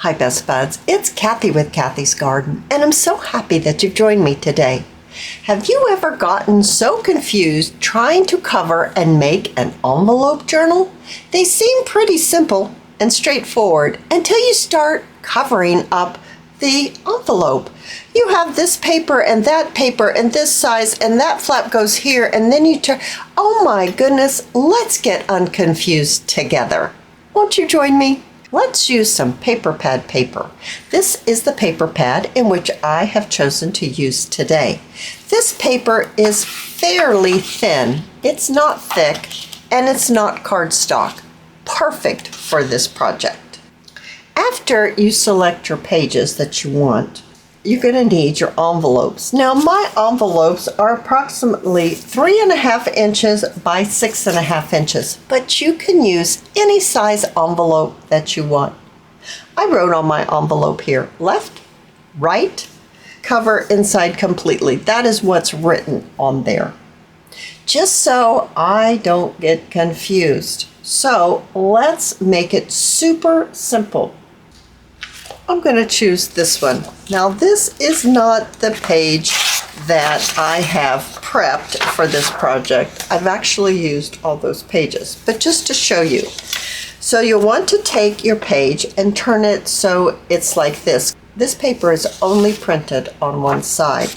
Hi Best Buds, it's Cathy with Cathy's Garden, and I'm so happy that you've joined me today. Have you ever gotten so confused trying to cover and make an envelope journal? They seem pretty simple and straightforward until you start covering up the envelope. You have this paper and this size and that flap goes here and then you turn. Oh my goodness, let's get unconfused together. Won't you join me? Let's use some paper pad paper. This is the paper pad in which I have chosen to use today. This paper is fairly thin. It's not thick and it's not cardstock. Perfect for this project. After you select your pages that you want, you're going to need your envelopes. Now my envelopes are approximately 3.5 inches by 6.5 inches, but you can use any size envelope that you want. I wrote on my envelope here, left, right, cover inside completely. That is what's written on there. Just so I don't get confused. So let's make it super simple. I'm going to choose this one. Now this is not the page that I have prepped for this project. I've actually used all those pages, but just to show you. So you'll want to take your page and turn it so it's like this. This paper is only printed on one side.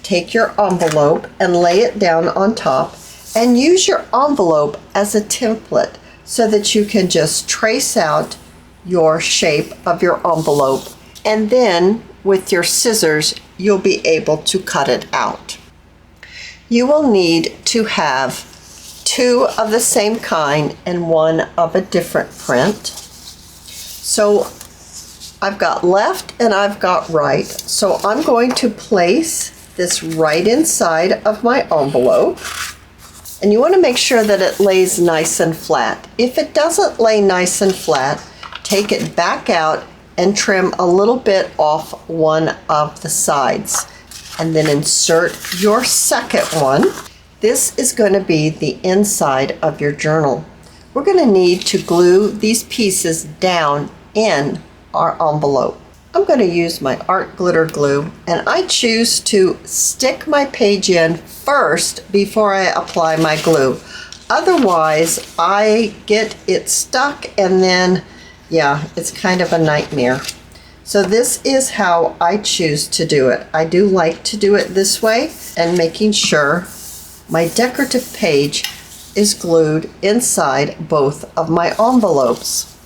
Take your envelope and lay it down on top and use your envelope as a template so that you can just trace out your shape of your envelope, and then with your scissors you'll be able to cut it out. You will need to have 2 of the same kind and 1 of a different print. So I've got left and I've got right, so I'm going to place this right inside of my envelope, and you want to make sure that it lays nice and flat. If it doesn't lay nice and flat, take it back out and trim a little bit off one of the sides, and then insert your second one. This is going to be the inside of your journal. We're going to need to glue these pieces down in our envelope. I'm going to use my art glitter glue, and I choose to stick my page in first before I apply my glue. Otherwise I get it stuck and then it's kind of a nightmare. So this is how I choose to do it. I do like to do it this way, and making sure my decorative page is glued inside both of my envelopes.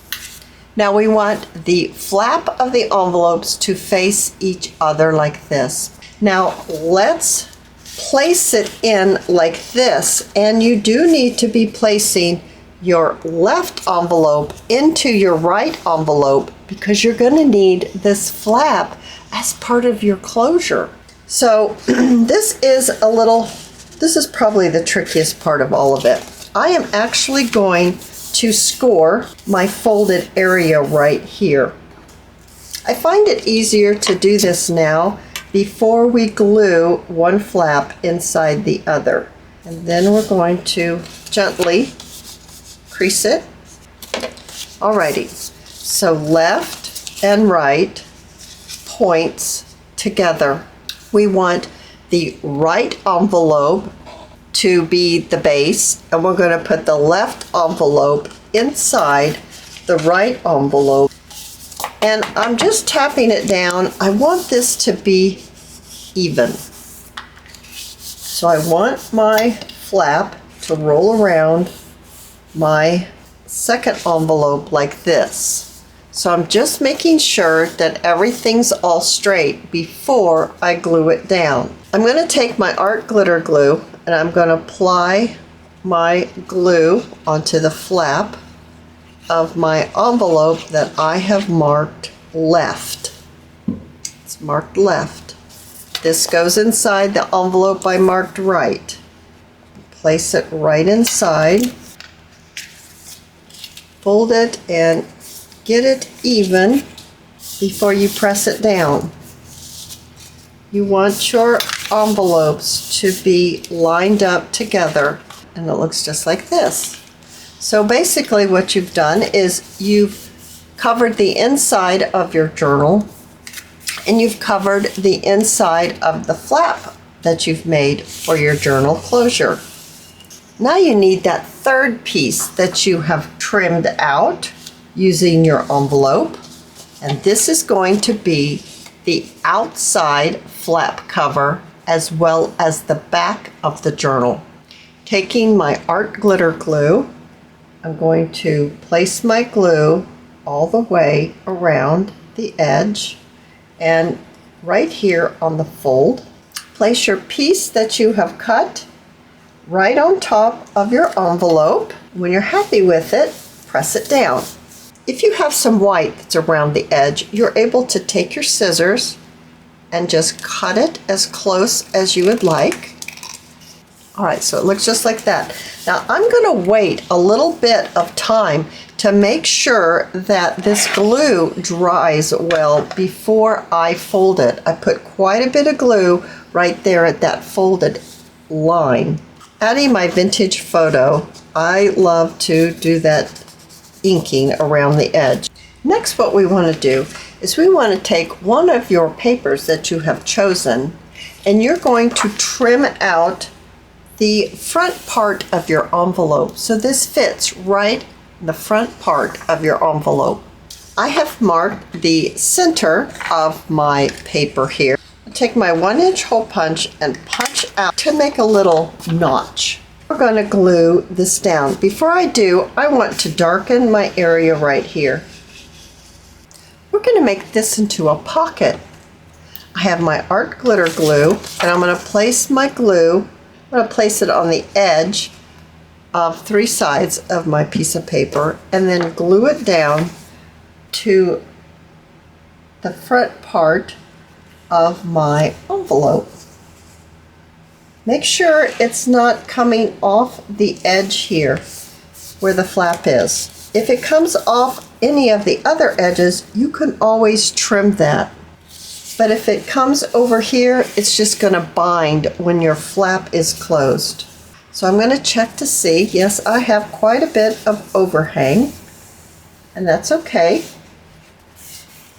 Now we want the flap of the envelopes to face each other like this. Now let's place it in like this, and you do need to be placing your left envelope into your right envelope because you're going to need this flap as part of your closure. So this is probably the trickiest part of all of it. I am actually going to score my folded area right here. I find it easier to do this now before we glue one flap inside the other. And then we're going to gently crease it. Alrighty, so left and right points together. We want the right envelope to be the base, and we're going to put the left envelope inside the right envelope. And I'm just tapping it down. I want this to be even. So I want my flap to roll around my second envelope like this. So I'm just making sure that everything's all straight before I glue it down. I'm going to take my art glitter glue and I'm going to apply my glue onto the flap of my envelope that I have marked left. It's marked left. This goes inside the envelope I marked right. Place it right inside. Fold it and get it even before you press it down. You want your envelopes to be lined up together, and it looks just like this. So basically what you've done is you've covered the inside of your journal, and you've covered the inside of the flap that you've made for your journal closure. Now you need that third piece that you have trimmed out using your envelope, and this is going to be the outside flap cover as well as the back of the journal. Taking my art glitter glue, I'm going to place my glue all the way around the edge, and right here on the fold, place your piece that you have cut right on top of your envelope. When you're happy with it, press it down. If you have some white that's around the edge, you're able to take your scissors and just cut it as close as you would like. All right, so it looks just like that. Now I'm going to wait a little bit of time to make sure that this glue dries well before I fold it. I put quite a bit of glue right there at that folded line. Adding my vintage photo, I love to do that inking around the edge. Next, what we want to do is we want to take one of your papers that you have chosen, and you're going to trim out the front part of your envelope. So this fits right in the front part of your envelope. I have marked the center of my paper here. I'll take my 1-inch hole punch and punch out to make a little notch. We're going to glue this down. Before I do, I want to darken my area right here. We're going to make this into a pocket. I have my art glitter glue, and I'm going to place my glue. I'm going to place it on the edge of 3 sides of my piece of paper and then glue it down to the front part of my envelope. Make sure it's not coming off the edge here where the flap is. If it comes off any of the other edges, you can always trim that. But if it comes over here, it's just going to bind when your flap is closed. So I'm going to check to see. Yes, I have quite a bit of overhang, and that's okay.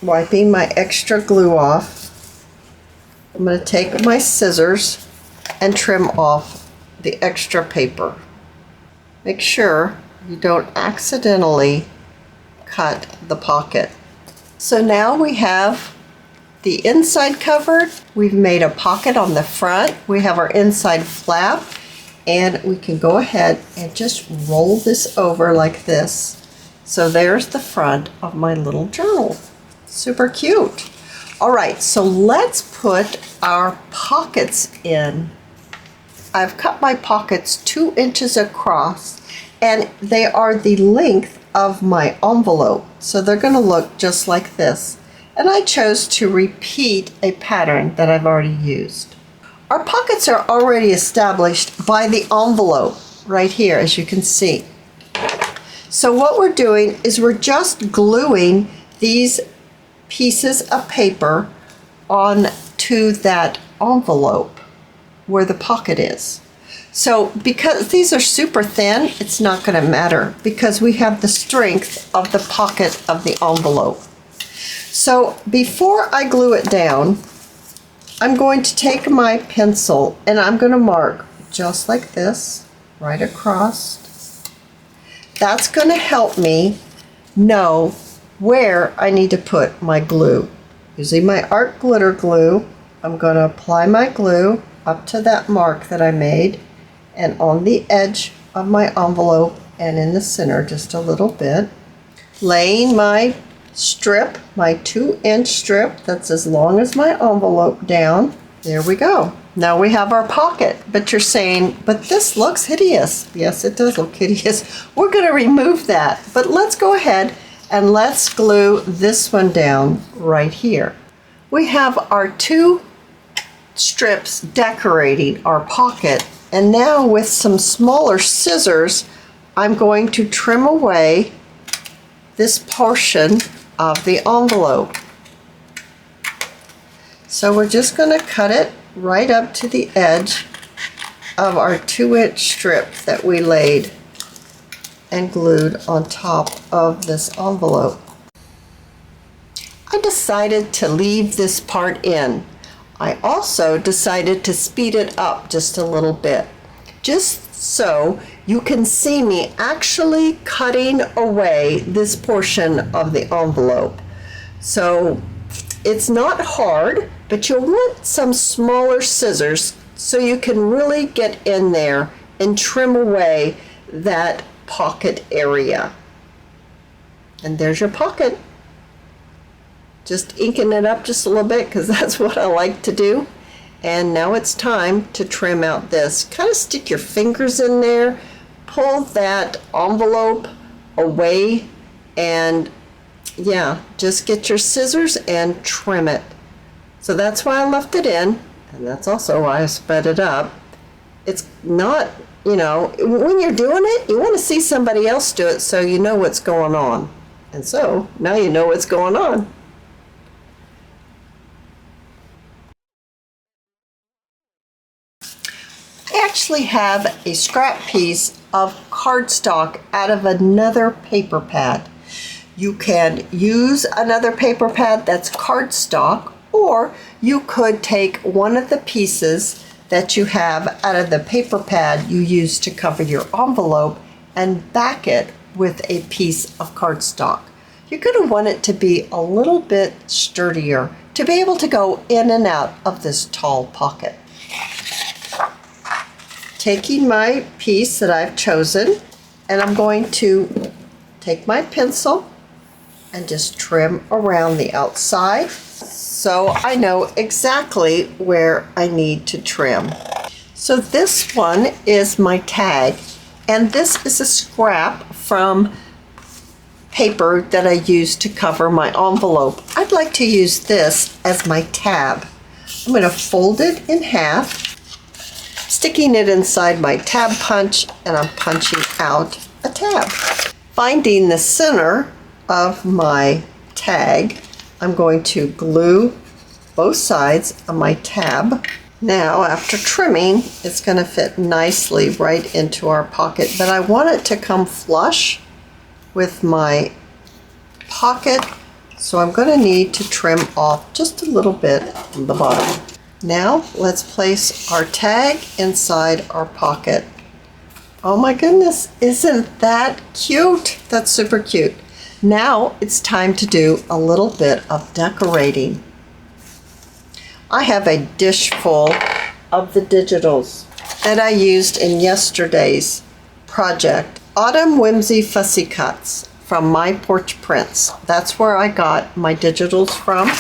Wiping my extra glue off, I'm going to take my scissors and trim off the extra paper. Make sure you don't accidentally cut the pocket. So now we have the inside covered. We've made a pocket on the front. We have our inside flap, and we can go ahead and just roll this over like this. So there's the front of my little journal. Super cute. All right, so let's put our pockets in. I've cut my pockets 2 inches across, and they are the length of my envelope. So they're going to look just like this. And I chose to repeat a pattern that I've already used. Our pockets are already established by the envelope right here, as you can see. So what we're doing is we're just gluing these pieces of paper onto that envelope where the pocket is. So because these are super thin, it's not going to matter because we have the strength of the pocket of the envelope. So before I glue it down, I'm going to take my pencil and I'm going to mark just like this, right across. That's going to help me know where I need to put my glue. Using my art glitter glue, I'm going to apply my glue up to that mark that I made and on the edge of my envelope and in the center just a little bit. Laying my strip, my 2-inch strip that's as long as my envelope down. There we go. Now we have our pocket. But you're saying, but this looks hideous. Yes, it does look hideous. We're going to remove that. But let's go ahead and let's glue this one down right here. We have our 2 strips decorating our pocket, and now with some smaller scissors, I'm going to trim away this portion of the envelope. So we're just going to cut it right up to the edge of our 2-inch strip that we laid and glued on top of this envelope. I decided to leave this part in. I also decided to speed it up just a little bit, just so you can see me actually cutting away this portion of the envelope. So it's not hard, but you'll want some smaller scissors so you can really get in there and trim away that pocket area. And there's your pocket. Just inking it up just a little bit because that's what I like to do. And now it's time to trim out this. Kind of stick your fingers in there, pull that envelope away, and yeah, just get your scissors and trim it. So that's why I left it in, and that's also why I sped it up. It's not, you know, when you're doing it, you want to see somebody else do it so you know what's going on. And so now you know what's going on. I actually have a scrap piece of cardstock out of another paper pad. You can use another paper pad that's cardstock, or you could take one of the pieces that you have out of the paper pad you use to cover your envelope and back it with a piece of cardstock. You're going to want it to be a little bit sturdier to be able to go in and out of this tall pocket. Taking my piece that I've chosen, and I'm going to take my pencil and just trim around the outside so I know exactly where I need to trim. So this one is my tag, and this is a scrap from paper that I used to cover my envelope. I'd like to use this as my tab. I'm going to fold it in half, sticking it inside my tab punch, and I'm punching out a tab. Finding the center of my tag, I'm going to glue both sides of my tab. Now, after trimming, it's going to fit nicely right into our pocket, but I want it to come flush with my pocket, so I'm going to need to trim off just a little bit from the bottom. Now, let's place our tag inside our pocket. Oh my goodness, isn't that cute? That's super cute. Now it's time to do a little bit of decorating. I have a dish full of the digitals that I used in yesterday's project. Autumn Whimsy Fussy Cuts from My Porch Prints. That's where I got my digitals from.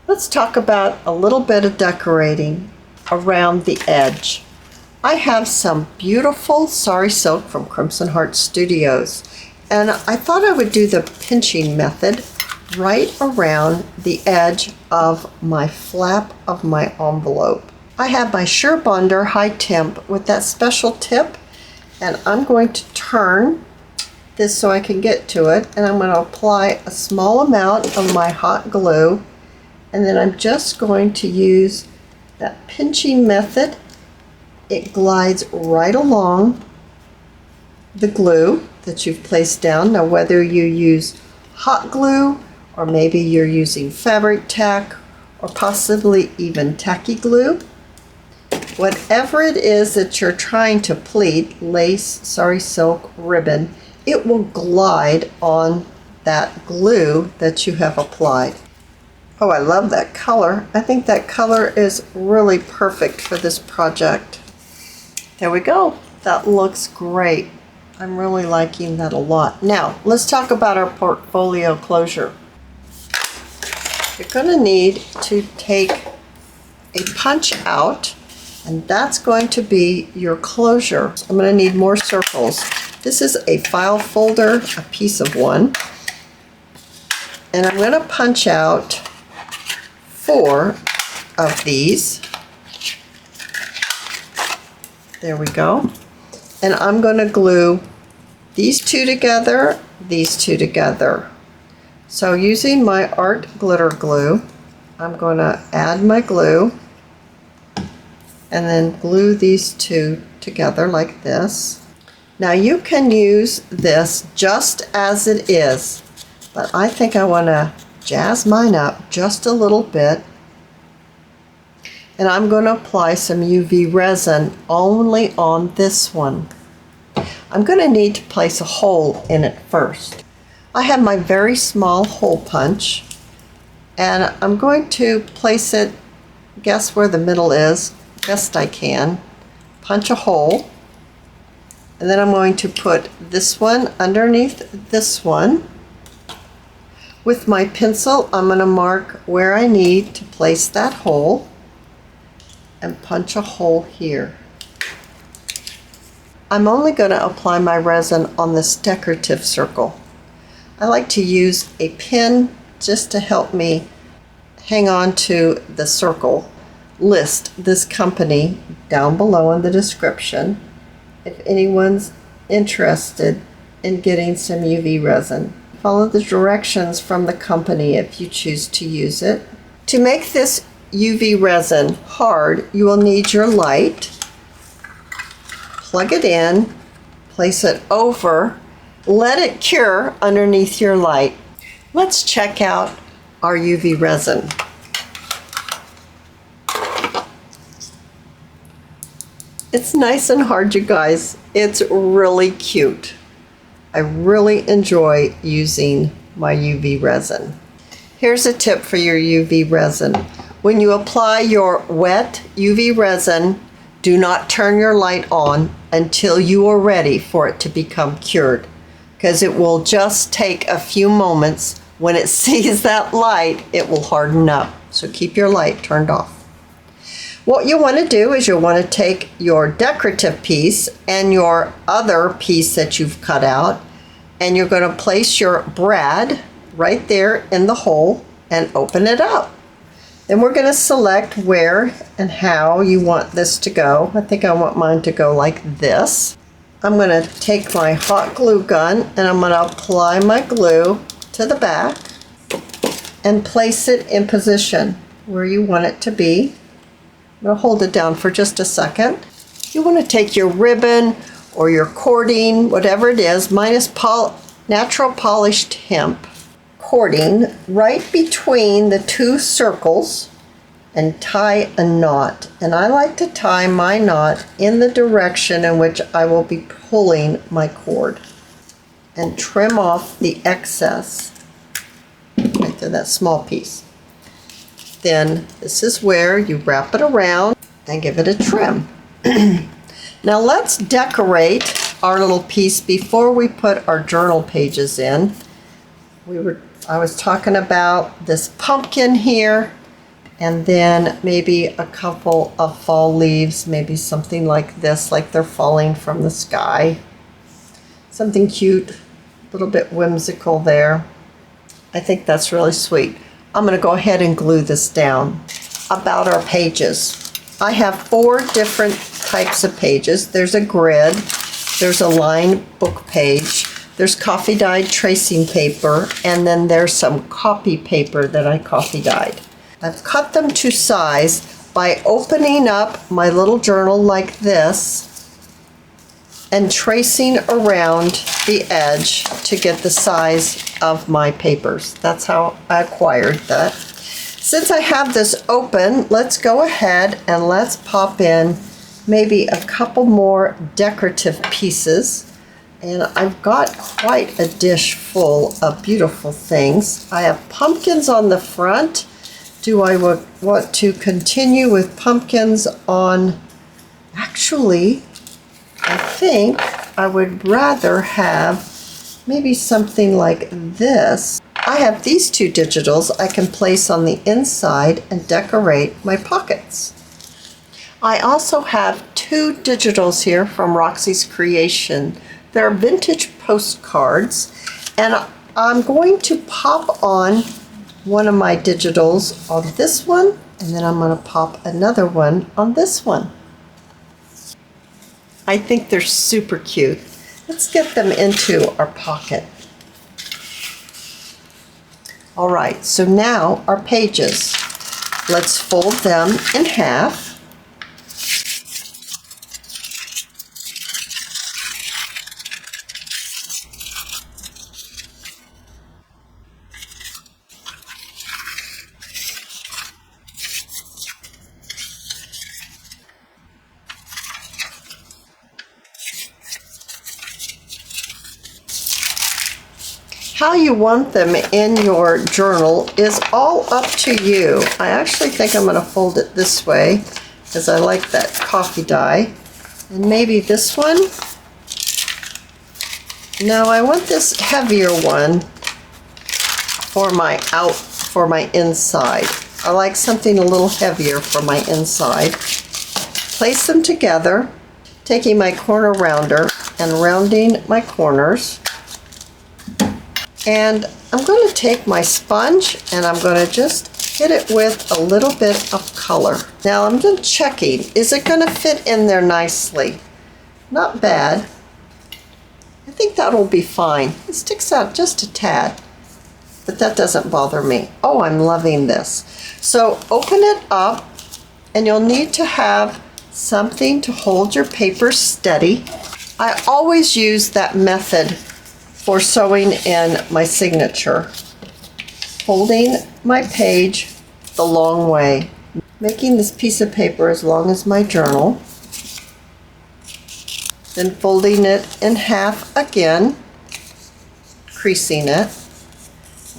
Let's talk about a little bit of decorating around the edge. I have some beautiful Sari silk from Crimson Heart Studios, and I thought I would do the pinching method right around the edge of my flap of my envelope. I have my Surebonder High Temp with that special tip, and I'm going to turn this so I can get to it, and I'm going to apply a small amount of my hot glue, and then I'm just going to use that pinching method. It glides right along the glue that you've placed down. Now, whether you use hot glue, or maybe you're using fabric tack, or possibly even tacky glue, whatever it is that you're trying to pleat, lace, Sari silk, ribbon, it will glide on that glue that you have applied. Oh, I love that color. I think that color is really perfect for this project. There we go. That looks great. I'm really liking that a lot. Now, let's talk about our portfolio closure. You're going to need to take a punch out, and that's going to be your closure. I'm going to need more circles. This is a file folder, a piece of one, and I'm going to punch out 4 of these. There we go. And I'm going to glue these 2 together, these 2 together. So using my art glitter glue, I'm going to add my glue and then glue these 2 together like this. Now you can use this just as it is, but I think I want to jazz mine up just a little bit. And I'm going to apply some UV resin only on this one. I'm going to need to place a hole in it first. I have my very small hole punch, and I'm going to place it, guess where the middle is, best I can. Punch a hole, and then I'm going to put this one underneath this one. With my pencil, I'm going to mark where I need to place that hole and punch a hole here. I'm only going to apply my resin on this decorative circle. I like to use a pin just to help me hang on to the circle. List this company down below in the description if anyone's interested in getting some UV resin. Follow the directions from the company if you choose to use it. To make this UV resin hard, you will need your light. Plug it in, place it over, let it cure underneath your light. Let's check out our UV resin. It's nice and hard, you guys. It's really cute. I really enjoy using my UV resin. Here's a tip for your UV resin. When you apply your wet UV resin, do not turn your light on until you are ready for it to become cured, because it will just take a few moments. When it sees that light, it will harden up. So keep your light turned off. What you want to do is you'll want to take your decorative piece and your other piece that you've cut out, and you're going to place your brad right there in the hole and open it up. Then we're going to select where and how you want this to go. I think I want mine to go like this. I'm going to take my hot glue gun and I'm going to apply my glue to the back and place it in position where you want it to be. I'm going to hold it down for just a second. You want to take your ribbon or your cording, whatever it is. Mine is natural polished hemp cording right between the two circles and tie a knot. And I like to tie my knot in the direction in which I will be pulling my cord, and trim off the excess right there, that small piece. Then this is where you wrap it around and give it a trim. Now let's decorate our little piece before we put our journal pages in. I was talking about this pumpkin here, and then maybe a couple of fall leaves, maybe something like this, like they're falling from the sky. Something cute, a little bit whimsical there. I think that's really sweet. I'm going to go ahead and glue this down. About our pages. I have 4 different types of pages. There's a grid, there's a line book page, there's coffee dyed tracing paper, and then there's some copy paper that I coffee dyed. I've cut them to size by opening up my little journal like this and tracing around the edge to get the size of my papers. That's how I acquired that. Since I have this open, let's go ahead and let's pop in maybe a couple more decorative pieces. And I've got quite a dish full of beautiful things. I have pumpkins on the front. Do I want to continue with pumpkins on? Actually, I think I would rather have maybe something like this. I have these 2 digitals I can place on the inside and decorate my pockets. I also have 2 digitals here from Roxy's Creation. They're vintage postcards, and I'm going to pop on one of my digitals on this one, and then I'm going to pop another one on this one. I think they're super cute. Let's get them into our pocket. All right, so now our pages. Let's fold them in half. How you want them in your journal is all up to you. I actually think I'm going to fold it this way because I like that coffee dye. And maybe this one. No, I want this heavier one for my inside. I like something a little heavier for my inside. Place them together, taking my corner rounder and rounding my corners. And I'm going to take my sponge and I'm going to just hit it with a little bit of color. Now I'm just checking, is it going to fit in there nicely? Not bad. I think that'll be fine. It sticks out just a tad, but that doesn't bother me. Oh, I'm loving this. So open it up and you'll need to have something to hold your paper steady. I always use that method for sewing in my signature. Folding my page the long way, making this piece of paper as long as my journal, then folding it in half again, creasing it,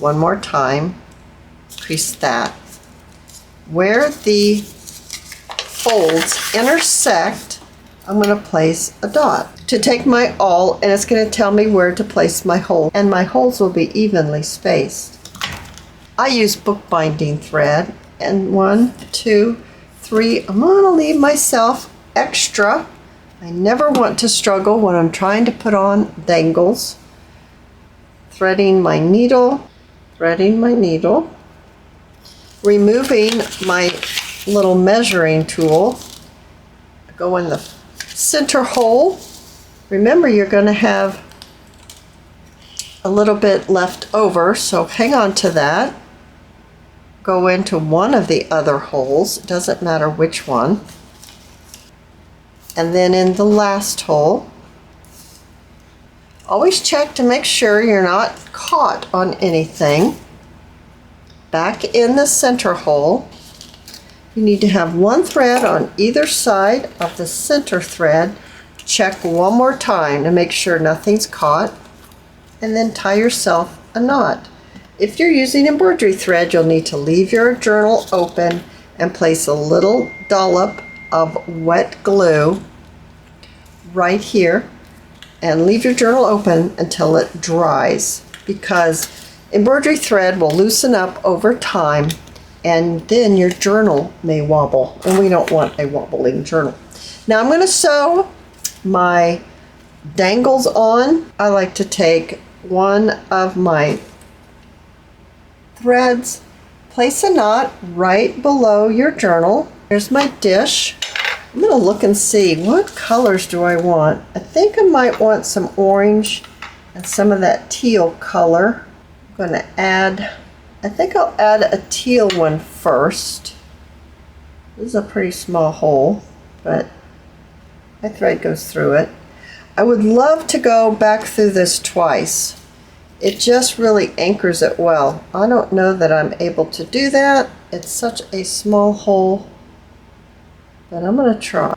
one more time, crease that. Where the folds intersect, I'm going to place a dot. To take my awl, and it's going to tell me where to place my hole, and my holes will be evenly spaced. I use bookbinding thread, and 1, 2, 3, I'm going to leave myself extra. I never want to struggle when I'm trying to put on dangles. Threading my needle, removing my little measuring tool, go in the center hole. Remember, you're going to have a little bit left over, so hang on to that. Go into one of the other holes, it doesn't matter which one. And then in the last hole, always check to make sure you're not caught on anything. Back in the center hole, you need to have one thread on either side of the center thread. Check one more time to make sure nothing's caught, and then tie yourself a knot. If you're using embroidery thread, you'll need to leave your journal open and place a little dollop of wet glue right here and leave your journal open until it dries, because embroidery thread will loosen up over time and then your journal may wobble, and we don't want a wobbling journal. Now I'm going to sew my dangles on. I like to take one of my threads, place a knot right below your journal. Here's my dish. I'm going to look and see what colors do I want. I think I might want some orange and some of that teal color. I'm going to add, I think I'll add a teal one first. This is a pretty small hole, but my thread goes through it. I would love to go back through this twice. It just really anchors it well. I don't know that I'm able to do that. It's such a small hole, but I'm going to try.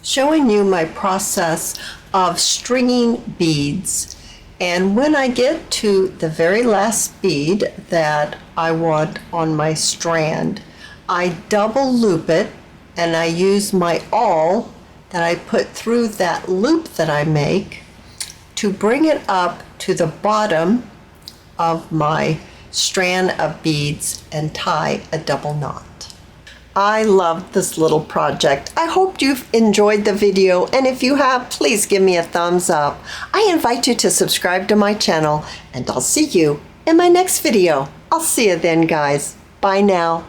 Showing you my process of stringing beads. And when I get to the very last bead that I want on my strand, I double loop it and I use my awl that I put through that loop that I make to bring it up to the bottom of my strand of beads and tie a double knot. I love this little project. I hope you've enjoyed the video, and if you have, please give me a thumbs up. I invite you to subscribe to my channel, and I'll see you in my next video. I'll see you then, guys. Bye now.